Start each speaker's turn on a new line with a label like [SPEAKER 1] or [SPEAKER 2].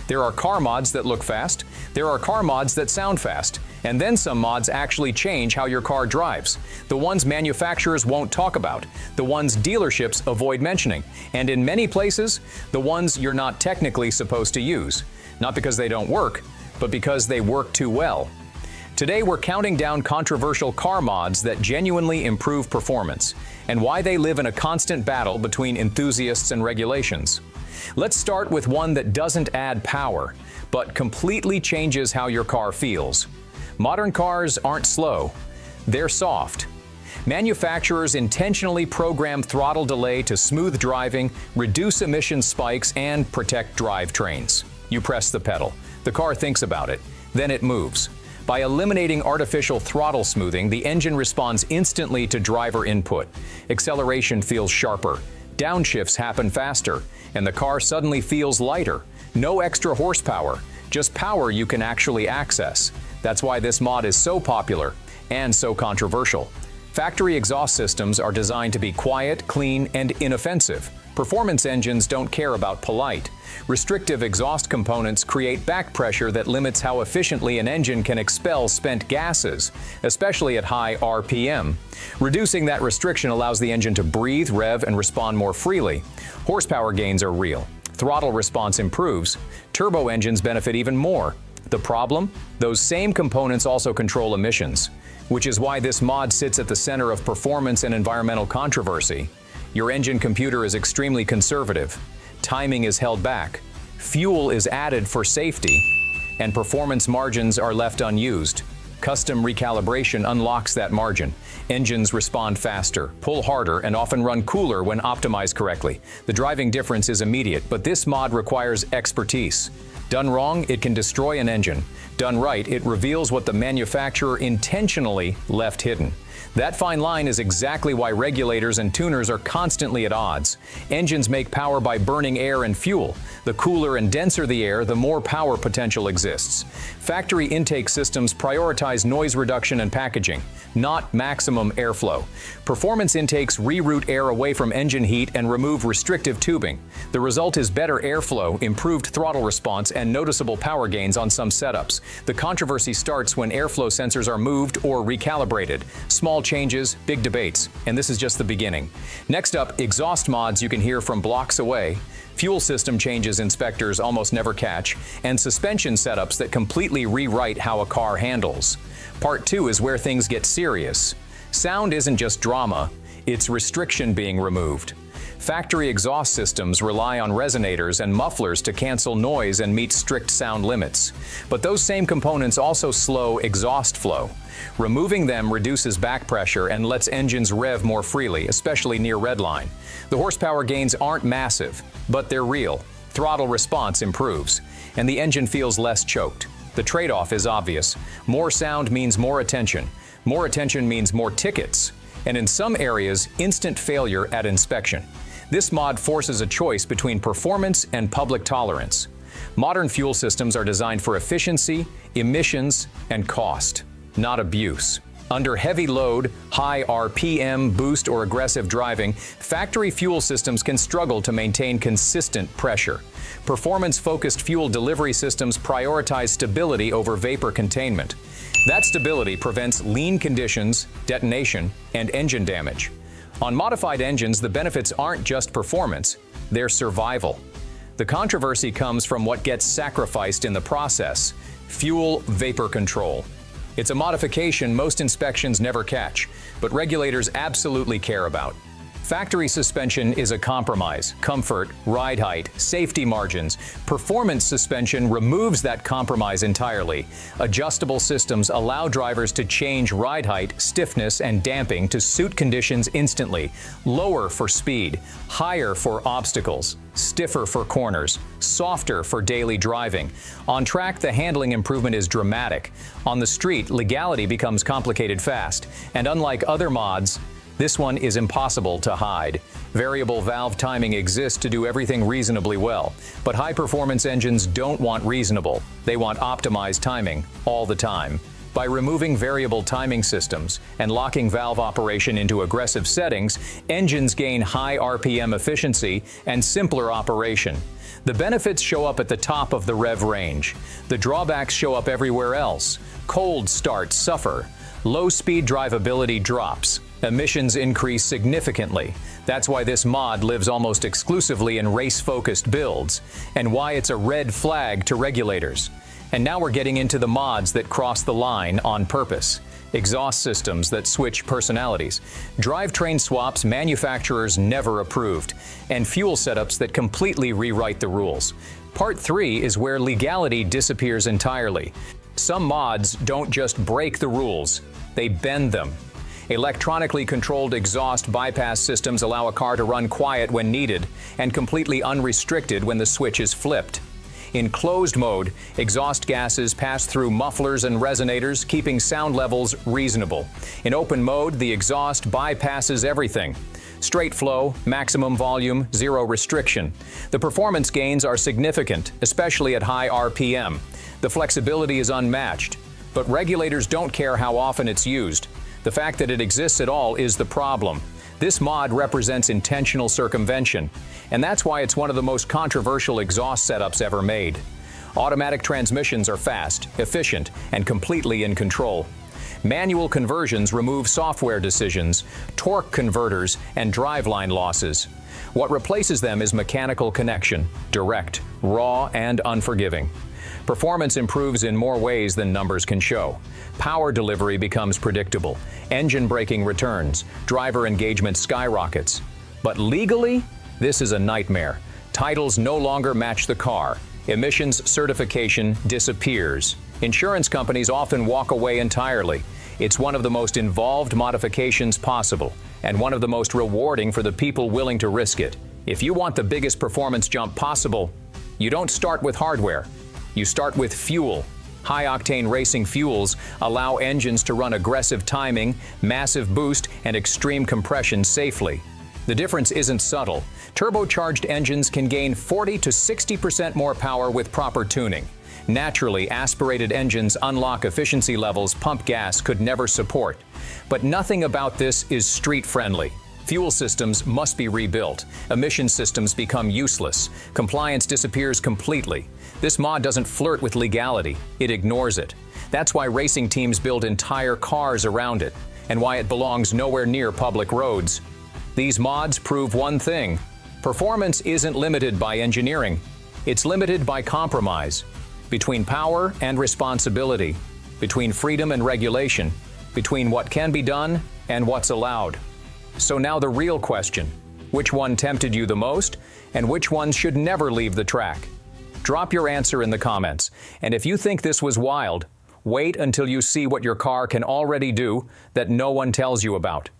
[SPEAKER 1] There are car mods that look fast, there are car mods that sound fast, and then some mods actually change how your car drives. The ones manufacturers won't talk about, the ones dealerships avoid mentioning, and in many places, the ones you're not technically supposed to use. Not because they don't work, but because they work too well. Today we're counting down controversial car mods that genuinely improve performance, and why they live in a constant battle between enthusiasts and regulations. Let's start with one that doesn't add power, but completely changes how your car feels. Modern cars aren't slow, they're soft. Manufacturers intentionally program throttle delay to smooth driving, reduce emission spikes, and protect drivetrains. You press the pedal, the car thinks about it, then it moves. By eliminating artificial throttle smoothing, the engine responds instantly to driver input. Acceleration feels sharper, downshifts happen faster, and the car suddenly feels lighter. No extra horsepower, just power you can actually access. That's why this mod is so popular and so controversial. Factory exhaust systems are designed to be quiet, clean, and inoffensive. Performance engines don't care about polite. Restrictive exhaust components create back pressure that limits how efficiently an engine can expel spent gases, especially at high RPM. Reducing that restriction allows the engine to breathe, rev, and respond more freely. Horsepower gains are real. Throttle response improves. Turbo engines benefit even more. The problem? Those same components also control emissions, which is why this mod sits at the center of performance and environmental controversy. Your engine computer is extremely conservative, timing is held back, fuel is added for safety, and performance margins are left unused. Custom recalibration unlocks that margin. Engines respond faster, pull harder, and often run cooler when optimized correctly. The driving difference is immediate, but this mod requires expertise. Done wrong, it can destroy an engine. Done right, it reveals what the manufacturer intentionally left hidden. That fine line is exactly why regulators and tuners are constantly at odds. Engines make power by burning air and fuel. The cooler and denser the air, the more power potential exists. Factory intake systems prioritize noise reduction and packaging, not maximum airflow. Performance intakes reroute air away from engine heat and remove restrictive tubing. The result is better airflow, improved throttle response, and noticeable power gains on some setups. The controversy starts when airflow sensors are moved or recalibrated. Small changes, big debates, and this is just the beginning. Next up, exhaust mods you can hear from blocks away, fuel system changes inspectors almost never catch, and suspension setups that completely rewrite how a car handles. Part 2 is where things get serious. Sound isn't just drama, it's restriction being removed. Factory exhaust systems rely on resonators and mufflers to cancel noise and meet strict sound limits. But those same components also slow exhaust flow. Removing them reduces back pressure and lets engines rev more freely, especially near redline. The horsepower gains aren't massive, but they're real. Throttle response improves, and the engine feels less choked. The trade-off is obvious. More sound means more attention. More attention means more tickets. And in some areas, instant failure at inspection. This mod forces a choice between performance and public tolerance. Modern fuel systems are designed for efficiency, emissions, and cost, not abuse. Under heavy load, high RPM, boost, or aggressive driving, factory fuel systems can struggle to maintain consistent pressure. Performance-focused fuel delivery systems prioritize stability over vapor containment. That stability prevents lean conditions, detonation, and engine damage. On modified engines, the benefits aren't just performance, they're survival. The controversy comes from what gets sacrificed in the process: fuel vapor control. It's a modification most inspections never catch, but regulators absolutely care about. Factory suspension is a compromise. Comfort, ride height, safety margins. Performance suspension removes that compromise entirely. Adjustable systems allow drivers to change ride height, stiffness, and damping to suit conditions instantly. Lower for speed, higher for obstacles, stiffer for corners, softer for daily driving. On track, the handling improvement is dramatic. On the street, legality becomes complicated fast. And unlike other mods, this one is impossible to hide. Variable valve timing exists to do everything reasonably well, but high-performance engines don't want reasonable. They want optimized timing all the time. By removing variable timing systems and locking valve operation into aggressive settings, engines gain high RPM efficiency and simpler operation. The benefits show up at the top of the rev range. The drawbacks show up everywhere else. Cold starts suffer. Low-speed drivability drops. Emissions increase significantly. That's why this mod lives almost exclusively in race-focused builds, and why it's a red flag to regulators. And now we're getting into the mods that cross the line on purpose. Exhaust systems that switch personalities, drivetrain swaps manufacturers never approved, and fuel setups that completely rewrite the rules. Part 3 is where legality disappears entirely. Some mods don't just break the rules, they bend them. Electronically controlled exhaust bypass systems allow a car to run quiet when needed and completely unrestricted when the switch is flipped. In closed mode, exhaust gases pass through mufflers and resonators, keeping sound levels reasonable. In open mode, the exhaust bypasses everything. Straight flow, maximum volume, zero restriction. The performance gains are significant, especially at high RPM. The flexibility is unmatched. But regulators don't care how often it's used. The fact that it exists at all is the problem. This mod represents intentional circumvention, and that's why it's one of the most controversial exhaust setups ever made. Automatic transmissions are fast, efficient, and completely in control. Manual conversions remove software decisions, torque converters, and driveline losses. What replaces them is mechanical connection, direct, raw, and unforgiving. Performance improves in more ways than numbers can show. Power delivery becomes predictable. Engine braking returns. Driver engagement skyrockets. But legally, this is a nightmare. Titles no longer match the car. Emissions certification disappears. Insurance companies often walk away entirely. It's one of the most involved modifications possible, and one of the most rewarding for the people willing to risk it. If you want the biggest performance jump possible, you don't start with hardware. You start with fuel. High-octane racing fuels allow engines to run aggressive timing, massive boost, and extreme compression safely. The difference isn't subtle. Turbocharged engines can gain 40 to 60% more power with proper tuning. Naturally, aspirated engines unlock efficiency levels pump gas could never support. But nothing about this is street-friendly. Fuel systems must be rebuilt. Emission systems become useless. Compliance disappears completely. This mod doesn't flirt with legality. It ignores it. That's why racing teams build entire cars around it, and why it belongs nowhere near public roads. These mods prove one thing. Performance isn't limited by engineering. It's limited by compromise. Between power and responsibility. Between freedom and regulation. Between what can be done and what's allowed. So now the real question, which one tempted you the most, and which ones should never leave the track? Drop your answer in the comments, and if you think this was wild, wait until you see what your car can already do that no one tells you about.